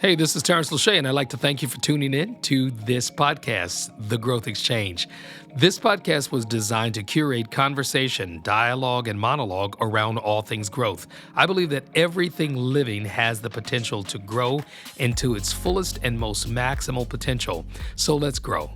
Hey, this is Terrence Lachey, and I'd like to thank you for tuning in to this podcast, The Growth Exchange. This podcast was designed to curate conversation, dialogue, and monologue around all things growth. I believe that everything living has the potential to grow into its fullest and most maximal potential. So let's grow.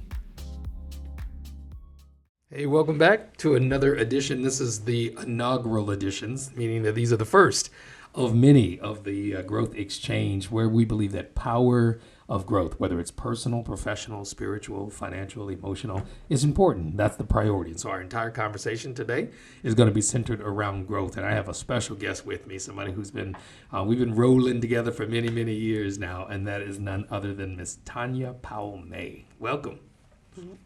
Hey, welcome back to another edition. This is the inaugural editions, meaning that these are the first of many of the Growth Exchange, where we believe that power of growth, whether it's personal, professional, spiritual, financial, emotional, is important. That's the priority. And so our entire conversation today is going to be centered around growth. And I have a special guest with me, somebody who's been, we've been rolling together for many, many years now, and that is none other than Miss Tanya Powell-May. Welcome.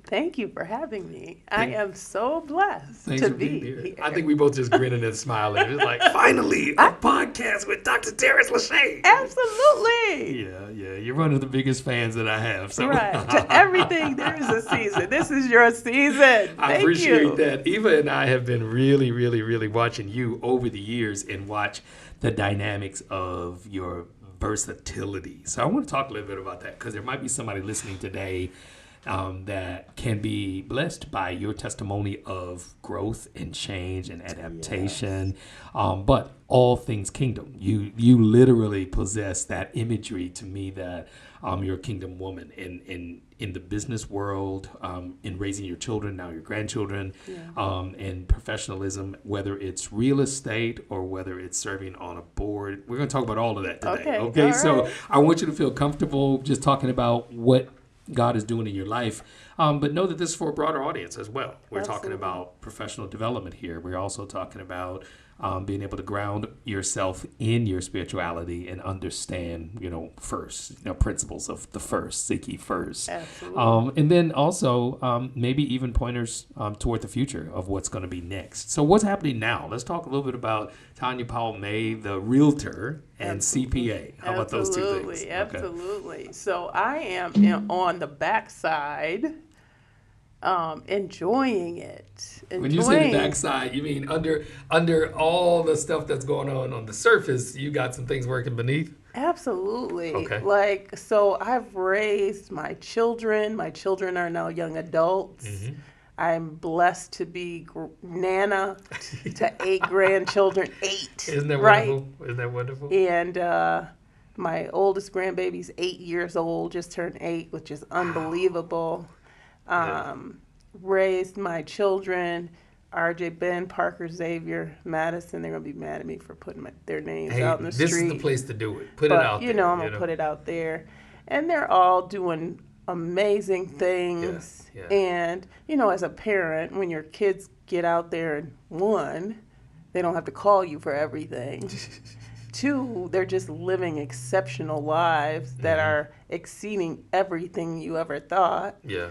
Thank you for having me. I am so blessed to be here. I think we both just grinning and smiling. It's like, finally, a podcast with Dr. Terrence Lachey. Absolutely. Yeah. You're one of the biggest fans that I have. So. Right. To everything, there is a season. This is your season. I appreciate that. Eva and I have been really watching you over the years and watch the dynamics of your versatility. So I want to talk a little bit about that because there might be somebody listening today that can be blessed by your testimony of growth and change and adaptation, but all things kingdom. You literally possess that imagery to me that you're a kingdom woman in the business world, in raising your children, now your grandchildren, and professionalism, whether it's real estate or whether it's serving on a board. We're going to talk about all of that today. Okay? So right. I want you to feel comfortable just talking about what God is doing in your life, but know that this is for a broader audience as well. We're talking about professional development here. We're also talking about being able to ground yourself in your spirituality and understand, first, principles of the first, seek ye first. Absolutely. And then also maybe even pointers toward the future of what's going to be next. So what's happening now? Let's talk a little bit about Tanya Powell-May, the realtor, and CPA. How about those two things? Absolutely. Okay. So I am on the backside, enjoying it. When you say the backside, you mean under all the stuff that's going on the surface, you got some things working beneath? Absolutely. Okay. So I've raised my children. My children are now young adults. Mm-hmm. I'm blessed to be Nana to 8 grandchildren. 8. Isn't that right? wonderful? Isn't that wonderful? And my oldest grandbaby's 8 years old, just turned 8, which is unbelievable. Raised my children, RJ, Ben, Parker, Xavier, Madison. They're going to be mad at me for putting their names out in the street. This is the place to do it. Put it out there. I'm going to put it out there. And they're all doing amazing things. Yeah. And, as a parent, when your kids get out there and 1, they don't have to call you for everything. 2, they're just living exceptional lives that are exceeding everything you ever thought. Yeah.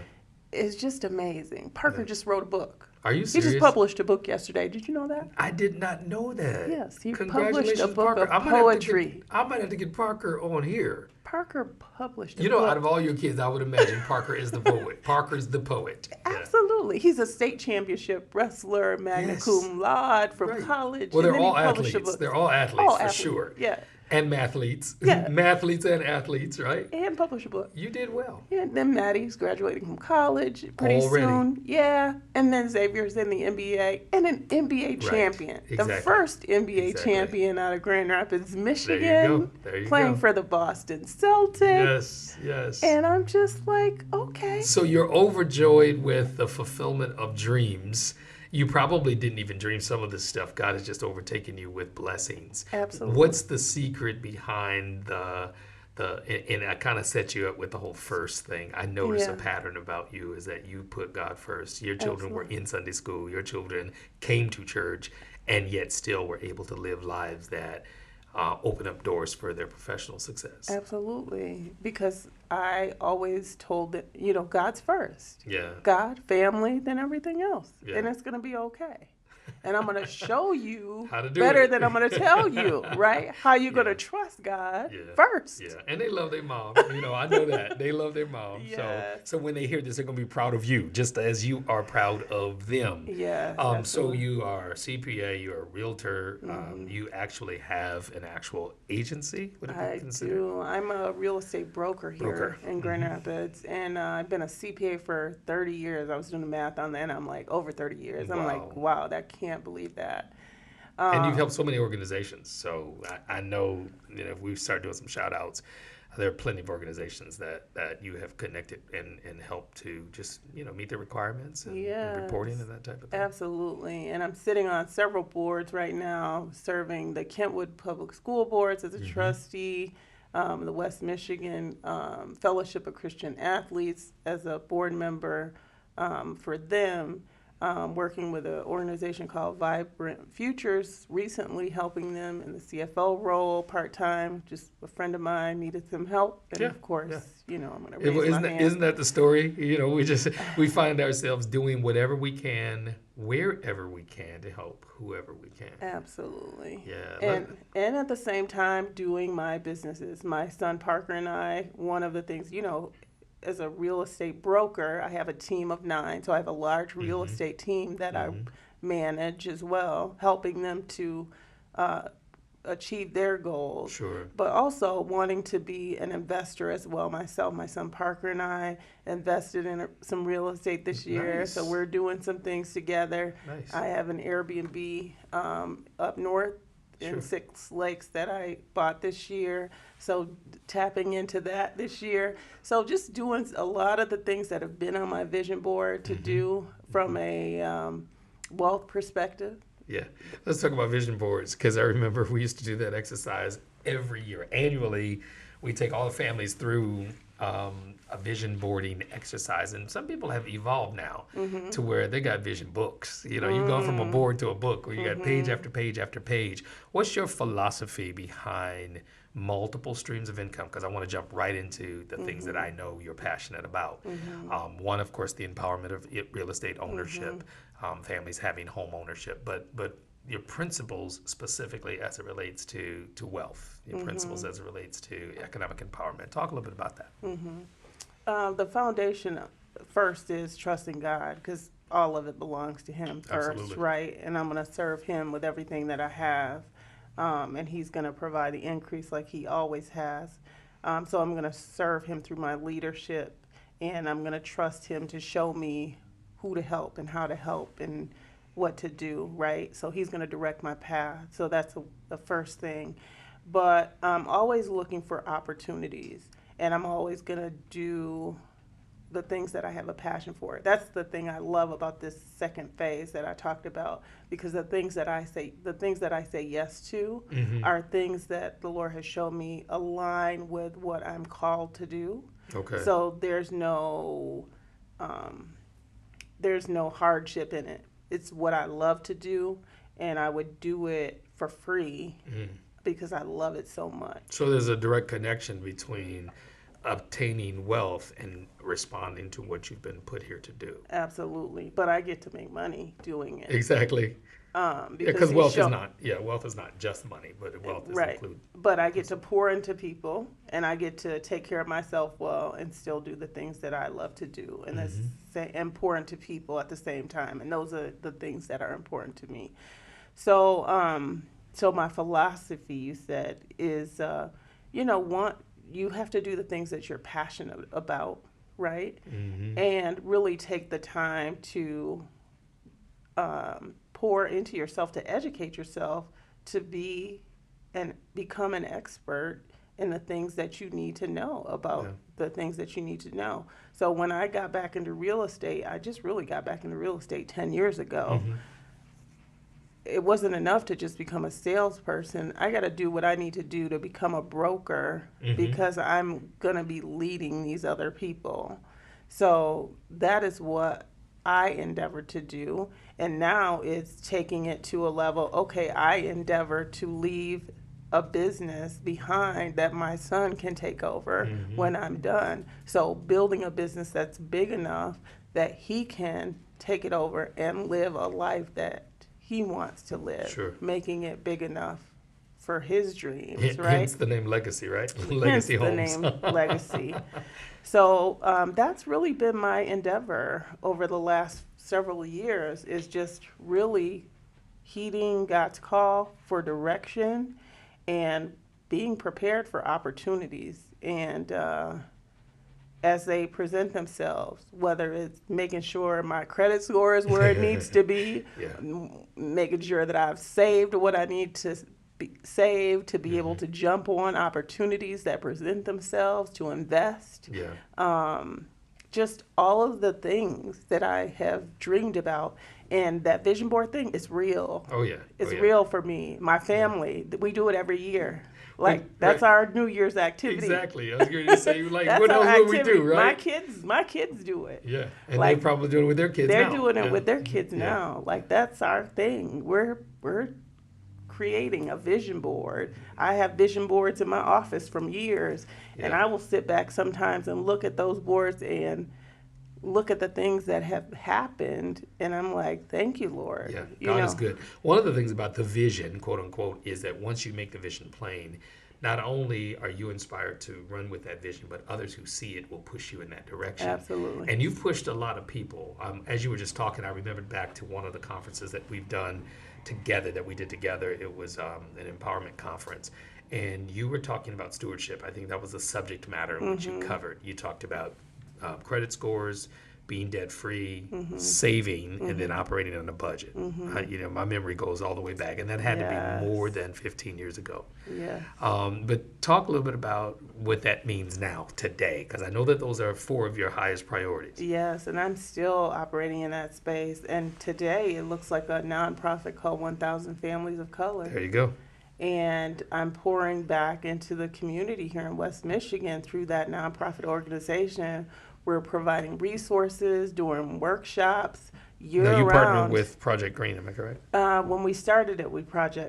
It's just amazing. Parker just wrote a book. Are you serious? He just published a book yesterday. Did you know that? I did not know that. Yes, he published a book Parker. of poetry. I might have to get Parker on here. Parker published a book. Out of all your kids, I would imagine Parker is the poet. Parker's the poet. Absolutely. He's a state championship wrestler, magna cum laude from college. Well, they're all athletes. They're all athletes for sure. Yeah. And mathletes. Yeah. Mathletes and athletes, right? And publish a book. You did well. Yeah, and then Maddie's graduating from college pretty soon. Yeah. And then Xavier's in the NBA and an NBA champion. Exactly. The first NBA champion out of Grand Rapids, Michigan. There you playing for the Boston Celtics. Yes. And I'm just like, okay. So you're overjoyed with the fulfillment of dreams. You probably didn't even dream some of this stuff. God has just overtaken you with blessings. Absolutely. What's the secret behind and I kind of set you up with the whole first thing. I noticed a pattern about you is that you put God first. Your children were in Sunday school. Your children came to church and yet still were able to live lives that open up doors for their professional success. Absolutely. Because I always told that, God's first. Yeah. God, family, then everything else. Yeah. And it's going to be okay. And I'm going to show you how to do better it. than I'm going to tell you, right? How you going to Yeah. trust God Yeah. first. Yeah. And they love their mom. I know that. They love their mom. Yes. So when they hear this, they're going to be proud of you, just as you are proud of them. Yes, So absolutely. you are a CPA, you're a realtor. You actually have an actual agency, would it be I considered? do. I'm a real estate broker here Broker. in Grand Rapids, and I've been a CPA for 30 years. I was doing the math on that, and I'm like, over 30 years. I'm like, Wow. wow, that can't believe that. And you've helped so many organizations. So I know, if we start doing some shout outs, there are plenty of organizations that you have connected and helped to just, meet the requirements and reporting and that type of thing. Absolutely. And I'm sitting on several boards right now, serving the Kentwood Public School Boards as a trustee, the West Michigan Fellowship of Christian Athletes as a board member for them. Working with an organization called Vibrant Futures, recently helping them in the CFO role part-time. Just a friend of mine needed some help, and of course, I'm going to raise my hand. Isn't that the story? We find ourselves doing whatever we can, wherever we can, to help whoever we can. Absolutely. Yeah. And at the same time, doing my businesses. My son Parker and I, one of the things, as a real estate broker, I have a team of 9, so I have a large real estate team that I manage as well, helping them to achieve their goals. Sure. But also wanting to be an investor as well myself. My son Parker and I invested in some real estate this year, Nice. so we're doing some things together. Nice. I have an Airbnb up north in 6 Lakes that I bought this year. So tapping into that this year. So just doing a lot of the things that have been on my vision board to do from a wealth perspective. Yeah. Let's talk about vision boards, because I remember we used to do that exercise every year. Annually, we take all the families through a vision boarding exercise, and some people have evolved now to where they got vision books. You've gone from a board to a book where you got page after page after page. What's your philosophy behind multiple streams of income? Because I want to jump right into the things that I know you're passionate about. One, of course, the empowerment of real estate ownership, families having home ownership, but your principles specifically as it relates to wealth, your principles as it relates to economic empowerment. Talk a little bit about that. The foundation first is trusting God, because all of it belongs to Him first, Absolutely. right? And I'm going to serve Him with everything that I have, and He's going to provide the increase like He always has. So I'm going to serve Him through my leadership, and I'm going to trust Him to show me who to help and how to help and what to do, right? So He's going to direct my path. So that's the first thing. But I'm always looking for opportunities, and I'm always going to do the things that I have a passion for. That's the thing I love about this second phase that I talked about, because the things that I say yes to are things that the Lord has shown me align with what I'm called to do. Okay. So there's no hardship in it. It's what I love to do, and I would do it for free because I love it so much. So there's a direct connection between obtaining wealth and responding to what you've been put here to do. Absolutely. But I get to make money doing it. Exactly. Because wealth is not just money, but wealth is included. But I get to pour into people, and I get to take care of myself well and still do the things that I love to do, and and pour into people at the same time. And those are the things that are important to me. So, so my philosophy, you said, is, you have to do the things that you're passionate about, right? And really take the time to pour into yourself, to educate yourself, to be and become an expert in the things that you need to know about the things that you need to know. So when I got back into real estate, I just really got back into real estate 10 years ago. It wasn't enough to just become a salesperson. I got to do what I need to do to become a broker, because I'm going to be leading these other people. So that is what I endeavored to do. And now it's taking it to a level, okay, I endeavor to leave a business behind that my son can take over when I'm done. So building a business that's big enough that he can take it over and live a life that he wants to live, Sure. making it big enough for his dreams, right? Hence the name Legacy, right? Hence Legacy the Homes. name Legacy. So that's really been my endeavor over the last several years, is just really heeding God's call for direction and being prepared for opportunities. And as they present themselves, whether it's making sure my credit score is where it needs to be, Yeah. making sure that I've saved what I need to save to be able to jump on opportunities that present themselves, to invest. Yeah. Just all of the things that I have dreamed about. And that vision board thing is real. Oh yeah. It's Oh, yeah. real for me, my family. We do it every year. Like Right. that's our New Year's activity. Exactly. I was going to say, like, That's what our else would we activity. do, right? My kids do it. Yeah. And Like, they're probably doing it with their kids They're now. doing it Yeah. with their kids Yeah. now. Like that's our thing. We're creating a vision board. I have vision boards in my office from years, and Yeah. I will sit back sometimes and look at those boards and look at the things that have happened, and I'm like, thank you, Lord. Yeah, You God know? is good. One of the things about the vision, quote unquote, is that once you make the vision plain, not only are you inspired to run with that vision, but others who see it will push you in that direction. Absolutely. And you've pushed a lot of people. As you were just talking, I remembered back to one of the conferences that we've done together, that we did together. It was an empowerment conference. And you were talking about stewardship. I think that was the subject matter in which you covered. You talked about credit scores, being debt free, saving, and then operating on a budget. My memory goes all the way back, and that had to be more than 15 years ago. Yeah. But talk a little bit about what that means now, today, because I know that those are 4 of your highest priorities. Yes, and I'm still operating in that space. And today it looks like a nonprofit called 1,000 Families of Color. There you go. And I'm pouring back into the community here in West Michigan through that nonprofit organization. We're providing resources, doing workshops year-round. Now, you partnered with Project Green, am I correct? When we started it, we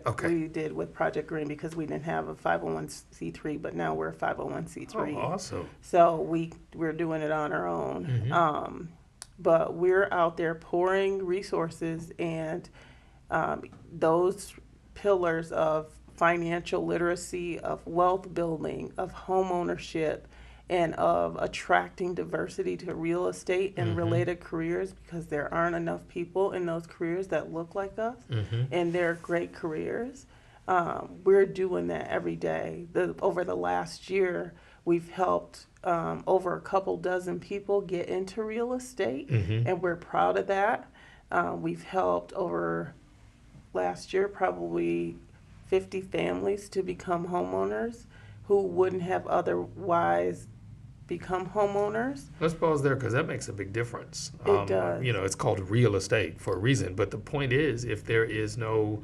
Okay. did with Project Green because we didn't have a 501c3, but now we're a 501c3. Oh, awesome. So we're doing it on our own. But we're out there pouring resources, and those pillars of financial literacy, of wealth building, of home ownership, and of attracting diversity to real estate and related careers, because there aren't enough people in those careers that look like us, and they're great careers. We're doing that every day. Over the last year, we've helped over a couple dozen people get into real estate, and we're proud of that. We've helped over last year probably 50 families to become homeowners who wouldn't have otherwise become homeowners. Let's pause there, because that makes a big difference. It does. It's called real estate for a reason. But the point is, if there is no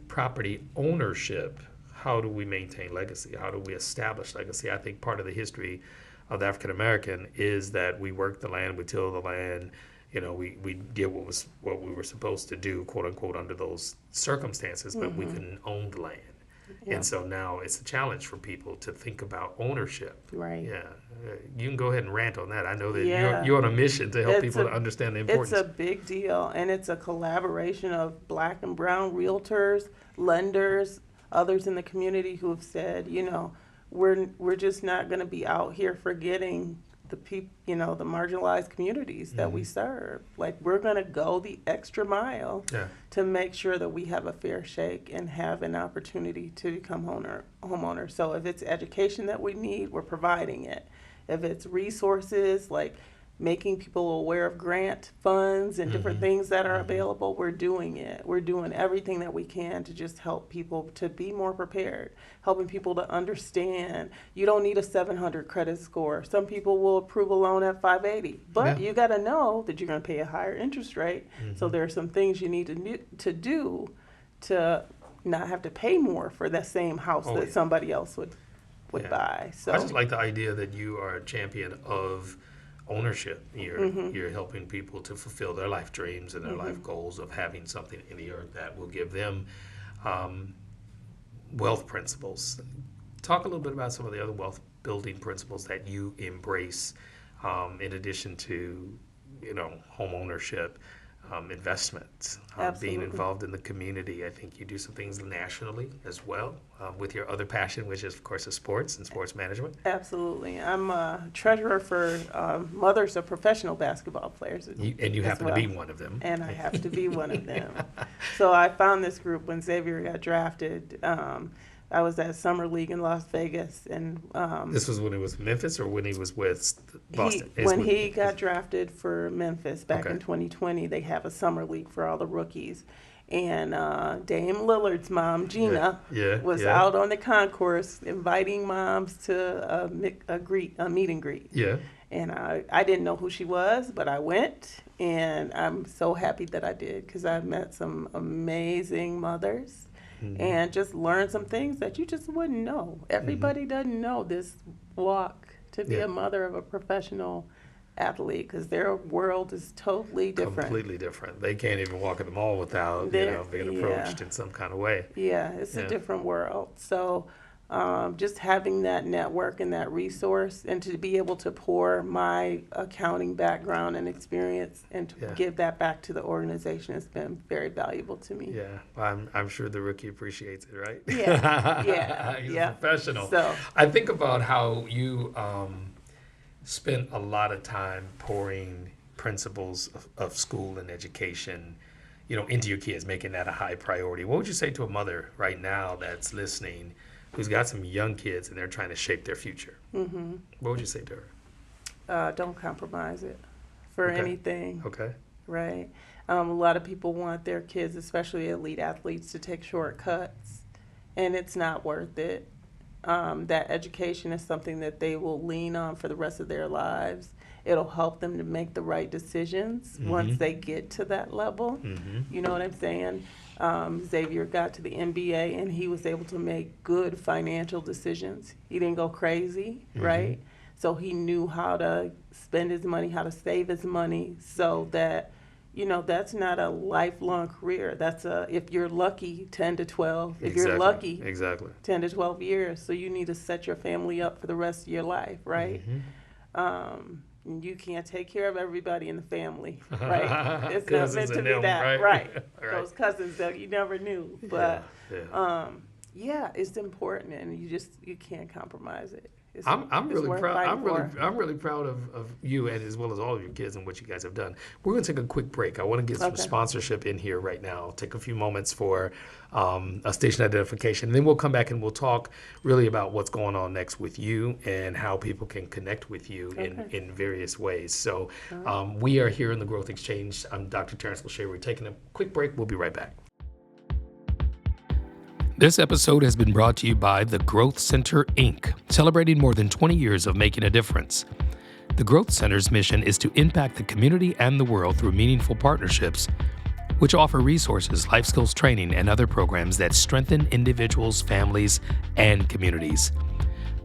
property ownership, how do we maintain legacy? How do we establish legacy? I think part of the history of the African American is that we worked the land, we tilled the land. We did what we were supposed to do, quote unquote, under those circumstances, but we couldn't own the land. Yeah. And so now it's a challenge for people to think about ownership. Right. Yeah. You can go ahead and rant on that. I know that Yeah. you're on a mission to help people to understand the importance. It's a big deal, and it's a collaboration of Black and brown realtors, lenders, others in the community who have said, we're just not going to be out here forgetting the people, the marginalized communities that we serve. Like, we're going to go the extra mile to make sure that we have a fair shake and have an opportunity to become homeowners. So if it's education that we need, we're providing it. If it's resources, like making people aware of grant funds and different things that are available, we're doing it. We're doing everything that we can to just help people to be more prepared, helping people to understand you don't need a 700 credit score. Some people will approve a loan at 580, but you got to know that you're going to pay a higher interest rate. So there are some things you need to do to not have to pay more for that same house that somebody else would buy. So I just like the idea that you are a champion of ownership. You're helping people to fulfill their life dreams and their life goals of having something in the earth that will give them wealth principles. Talk a little bit about some of the other wealth building principles that you embrace in addition to home ownership. investments, being Absolutely. involved in the community. I think you do some things nationally as well with your other passion, which is, of course, is sports and sports management. Absolutely. I'm a treasurer for mothers of professional basketball players. And you happen to be one of them. And I have to be one of them. So I found this group when Xavier got drafted. I was at Summer League in Las Vegas, and this was when he was Memphis or when he was with Boston? When he got drafted for Memphis back Okay. in 2020, they have a Summer League for all the rookies. And Dame Lillard's mom, Gina, was out on the concourse inviting moms to a meet and greet. Yeah. And I didn't know who she was, but I went, and I'm so happy that I did because I met some amazing mothers and just learned some things that you just wouldn't know. Everybody doesn't know this walk to be a mother of a professional athlete because their world is totally different. Completely different. They can't even walk in the mall without being approached in some kind of way. Yeah, it's a different world. So just having that network and that resource and to be able to pour my accounting background and experience and to give that back to the organization has been very valuable to me. Yeah, I'm sure the rookie appreciates it, right? Yeah. He's a professional. So I think about how you spent a lot of time pouring principles of school and education, into your kids, making that a high priority. What would you say to a mother right now that's listening who's got some young kids and they're trying to shape their future? Mm-hmm. What would you say to her? don't compromise it for anything. Okay. Right. A lot of people want their kids, especially elite athletes, to take shortcuts, and it's not worth it. That education is something that they will lean on for the rest of their lives. It'll help them to make the right decisions once they get to that level. You know what I'm saying? Xavier got to the NBA and he was able to make good financial decisions. He didn't go crazy, right? So he knew how to spend his money, how to save his money, so that, that's not a lifelong career. That's if you're lucky, 10 to 12. If you're lucky, 10 to 12 years. So you need to set your family up for the rest of your life, right? You can't take care of everybody in the family, right? It's not meant to be that, right? Those cousins that you never knew, but it's important, and you can't compromise it. I'm really proud of you and as well as all of your kids and what you guys have done. We're going to take a quick break. I want to get some sponsorship in here right now. Take a few moments for a station identification. And then we'll come back and we'll talk really about what's going on next with you and how people can connect with you in various ways. So we are here in the Growth Exchange. I'm Dr. Terrence Lachey. We're taking a quick break. We'll be right back. This episode has been brought to you by the Growth Center, Inc., celebrating more than 20 years of making a difference. The Growth Center's mission is to impact the community and the world through meaningful partnerships, which offer resources, life skills training, and other programs that strengthen individuals, families, and communities.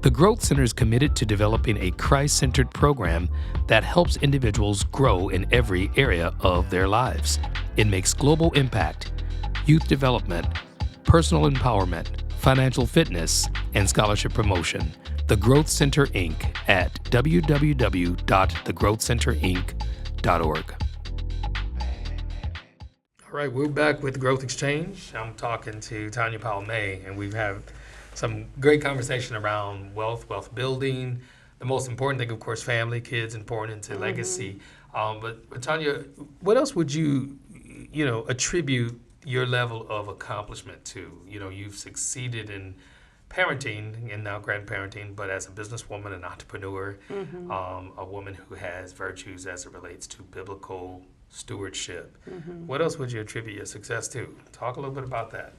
The Growth Center is committed to developing a Christ-centered program that helps individuals grow in every area of their lives. It makes global impact, youth development, personal empowerment, financial fitness, and scholarship promotion. The Growth Center, Inc. at www.thegrowthcenterinc.org. All right, we're back with Growth Exchange. I'm talking to Tanya Powell-May, and we've had some great conversation around wealth building. The most important thing, of course, family, kids, and pouring into legacy. But Tanya, what else would you attribute your level of accomplishment to? You've succeeded in parenting and now grandparenting, but as a businesswoman, an entrepreneur, a woman who has virtues as it relates to biblical stewardship. What else would you attribute your success to? Talk a little bit about that.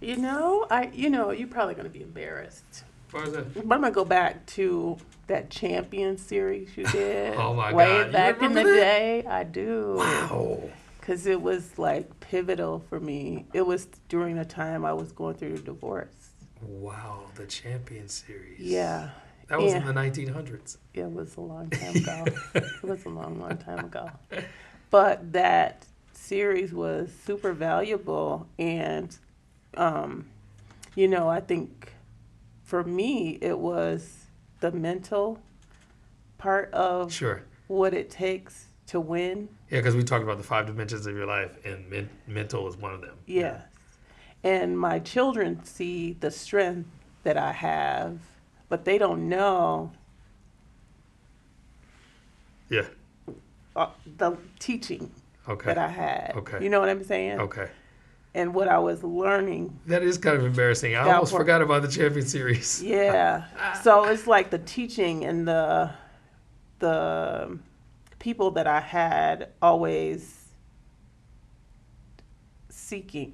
You're probably going to be embarrassed. What is it? But I'm going to go back to that Champion series you did. Oh my way God. back in the day. I do. Wow. Because it was like pivotal for me. It was during the time I was going through a divorce. Wow, the Champion series. Yeah. That was in the 1900s. It was a long time ago. It was a long, long time ago. But that series was super valuable. And, I think for me, it was the mental part of what it takes to win. Yeah, because we talked about the 5 dimensions of your life, and mental is one of them. Yes. And my children see the strength that I have, but they don't know the teaching that I had. Okay. You know what I'm saying? Okay. And what I was learning. That is kind of embarrassing. I almost forgot about the Champion Series. Yeah. So it's like the teaching and the people that I had always seeking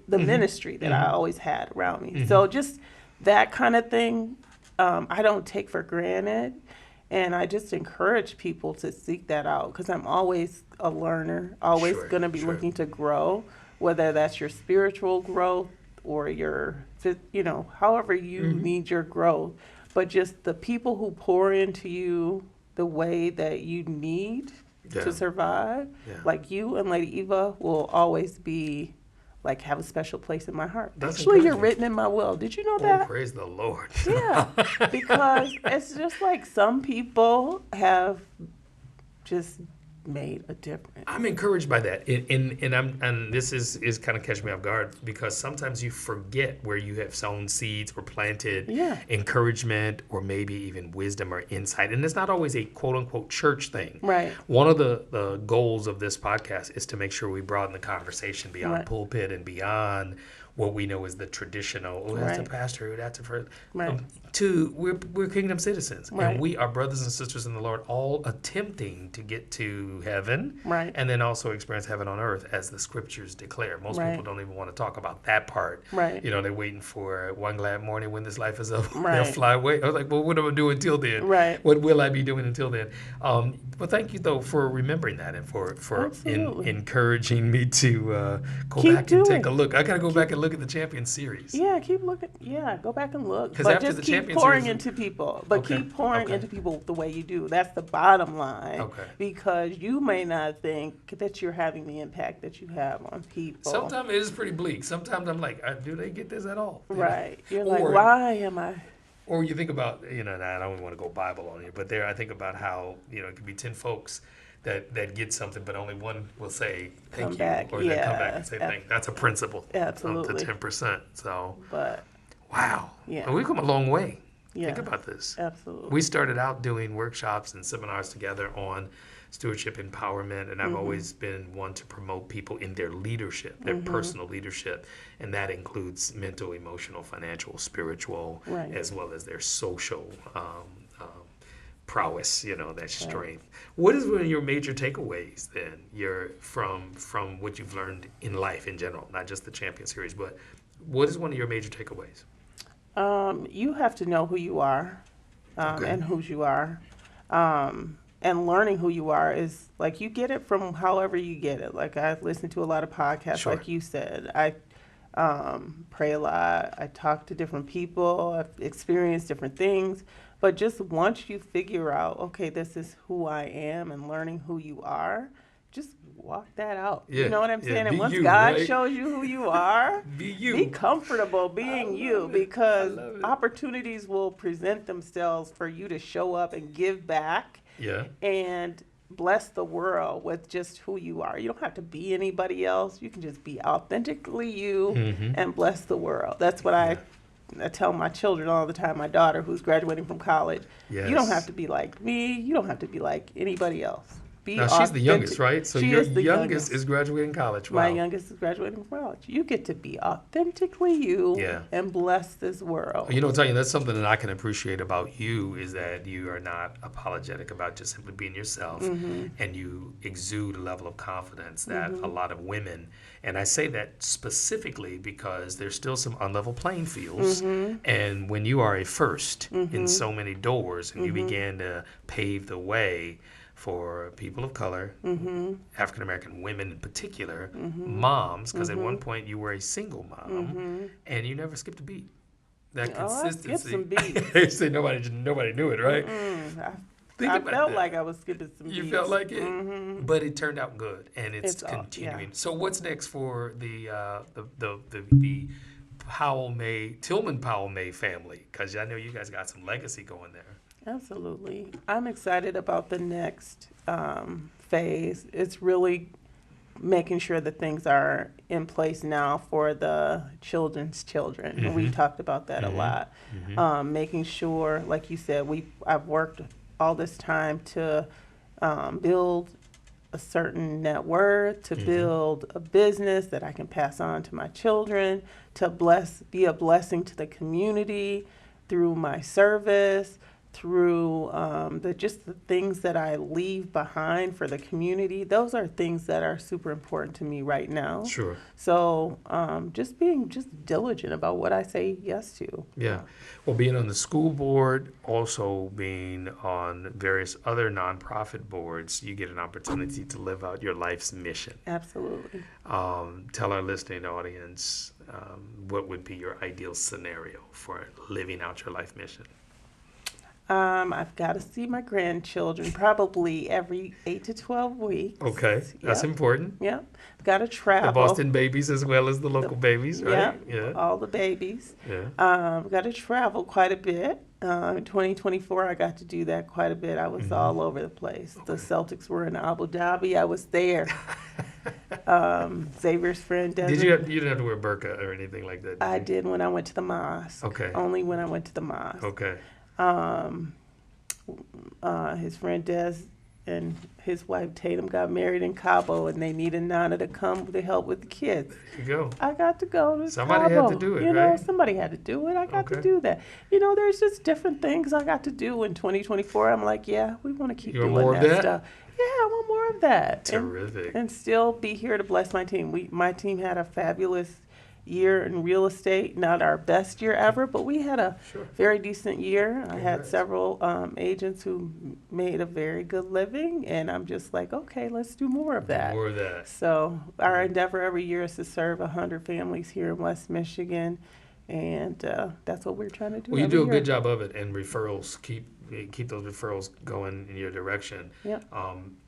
the ministry that I always had around me. So just that kind of thing, I don't take for granted. And I just encourage people to seek that out because I'm always a learner, always going to be looking to grow, whether that's your spiritual growth or your, however you need your growth. But just the people who pour into you the way that you need to survive, like you and Lady Eva, will always be have a special place in my heart. Actually, you're written in my will. Did you know that? Oh, praise the Lord. Yeah, because it's just like some people have just made a difference. I'm encouraged by that, and this is kind of catching me off guard because sometimes you forget where you have sown seeds or planted encouragement or maybe even wisdom or insight, and it's not always a quote unquote church thing. Right. One of the goals of this podcast is to make sure we broaden the conversation beyond pulpit and beyond what we know is the traditional. Oh, that's a pastor. That's a first. We're kingdom citizens, and we are brothers and sisters in the Lord, all attempting to get to heaven, and then also experience heaven on earth, as the scriptures declare. Most people don't even want to talk about that part. They're waiting for one glad morning when this life is over. They'll fly away. I was like, well, what am I doing until then? What will I be doing until then? But thank you though for remembering that and for encouraging me to go back and take a look. I gotta go back and look at the Champion Series. Yeah, keep looking. Yeah, go back and look. But just keep pouring into people. But keep pouring into people the way you do. That's the bottom line. Because you may not think that you're having the impact that you have on people. Sometimes it is pretty bleak. Sometimes I'm like, do they get this at all? You're like, why am I? Or you think about, and I don't even want to go Bible on you, but I think about how, it could be 10 folks that get something, but only one will say thank you, or they come back and say thank you. That's a principle. Absolutely. Of the 10%. So, but wow. Yeah. We've come a long way. Yeah. Think about this. Absolutely. We started out doing workshops and seminars together on stewardship empowerment, and I've always been one to promote people in their leadership, their personal leadership, and that includes mental, emotional, financial, spiritual, as well as their social prowess, that strength. What is one of your major takeaways then? From what you've learned in life in general, not just the Champion Series, but what is one of your major takeaways? You have to know who you are, and whose you are. And learning who you are is like you get it from however you get it. Like I've listened to a lot of podcasts, like you said. I pray a lot. I talk to different people. I've experienced different things. But just once you figure out, okay, this is who I am, and learning who you are, just walk that out. You know what I'm saying? And once God shows you who you are, be comfortable being you, because opportunities will present themselves for you to show up and give back. And bless the world with just who you are. You don't have to be anybody else. You can just be authentically you and bless the world. That's what I tell my children all the time, my daughter who's graduating from college. You don't have to be like me. You don't have to be like anybody else. Now, she's the youngest, right? So your youngest is graduating college. Wow. My youngest is graduating from college. You get to be authentically you and bless this world. Tanya, that's something that I can appreciate about you is that you are not apologetic about just simply being yourself, and you exude a level of confidence that a lot of women, and I say that specifically because there's still some unlevel playing fields, and when you are a first in so many doors and you begin to pave the way for people of color, African American women in particular, moms, because at one point you were a single mom, and you never skipped a beat. That consistency. I skipped some beats. They say nobody knew it, right? I felt like I was skipping some beats. You felt like it, but it turned out good, and it's continuing. So what's next for the Powell-May, Tillman Powell-May family? Because I know you guys got some legacy going there. Absolutely. I'm excited about the next phase, it's really making sure that things are in place now for the children's children. And we talked about that a lot. Making sure, like you said, I've worked all this time to build a certain net worth, to build a business that I can pass on to my children, to be a blessing to the community through my service, through just the things that I leave behind for the community. Those are things that are super important to me right now. Sure. So just being diligent about what I say yes to. Yeah. Well, being on the school board, also being on various other nonprofit boards, you get an opportunity to live out your life's mission. Absolutely. Tell our listening audience what would be your ideal scenario for living out your life mission. I've got to see my grandchildren probably every 8 to 12 weeks. Okay, that's important. Yep. I've got to travel. The Boston babies as well as the local babies, right? Yeah, all the babies. Yeah. I've got to travel quite a bit. In 2024, I got to do that quite a bit. I was all over the place. Okay. The Celtics were in Abu Dhabi. I was there. Xavier's friend Desmond. You didn't have to wear burqa or anything like that, I did when I went to the mosque. Okay. Only when I went to the mosque. Okay. His friend Des and his wife Tatum got married in Cabo, and they needed Nana to come to help with the kids. There you go. I got to go to Somebody Cabo. had to do it, you know, right? Somebody had to do it. I got Okay. to do that. You know, there's just different things I got to do in 2024. I'm like, yeah, we want to keep doing more of that that stuff. Yeah, I want more of that. Terrific. And still be here to bless my team. My team had a fabulous year in real estate, not our best year ever, but we had a very decent year. I had several agents who made a very good living, and I'm just like, okay, let's do more of that. More of that. So our endeavor every year is to serve 100 families here in West Michigan, and that's what we're trying to do. Well, you every do a year. good job of it, and referrals, keep those referrals going in your direction. Yep.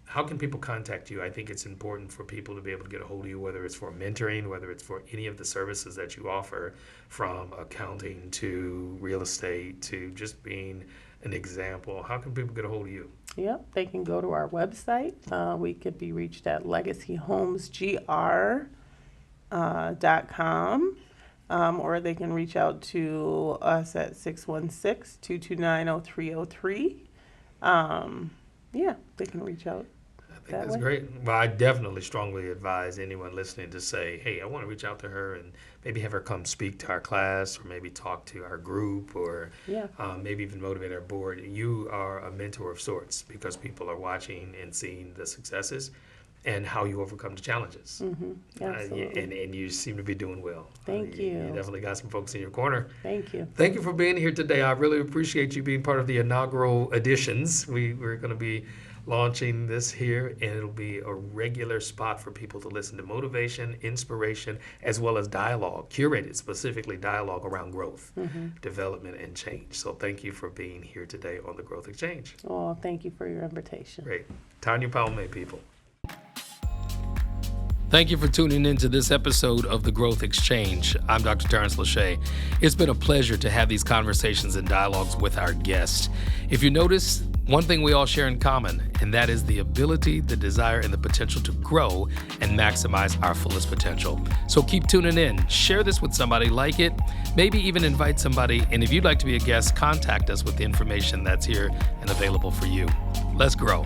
How can people contact you? I think it's important for people to be able to get a hold of you, whether it's for mentoring, whether it's for any of the services that you offer, from accounting to real estate to just being an example. How can people get a hold of you? Yep, they can go to our website. We could be reached at legacyhomesgr.com, or they can reach out to us at 616-229-0303. Yeah, they can reach out. I think that's great. Well, I definitely strongly advise anyone listening to say, hey, I want to reach out to her and maybe have her come speak to our class, or maybe talk to our group, or maybe even motivate our board. You are a mentor of sorts, because people are watching and seeing the successes and how you overcome the challenges. Absolutely. And you seem to be doing well. Thank you. You definitely got some folks in your corner. Thank you. Thank you for being here today. I really appreciate you being part of the inaugural editions. We're going to be launching this here, and it'll be a regular spot for people to listen to motivation, inspiration, as well as dialogue, curated specifically dialogue around growth, development, and change. So thank you for being here today on the Growth Exchange. Oh, thank you for your invitation. Great. Tanya Powell-May, people. Thank you for tuning in to this episode of The Growth Exchange. I'm Dr. Terrence Lachey. It's been a pleasure to have these conversations and dialogues with our guests. If you notice, one thing we all share in common, and that is the ability, the desire, and the potential to grow and maximize our fullest potential. So keep tuning in. Share this with somebody, like it, maybe even invite somebody. And if you'd like to be a guest, contact us with the information that's here and available for you. Let's grow.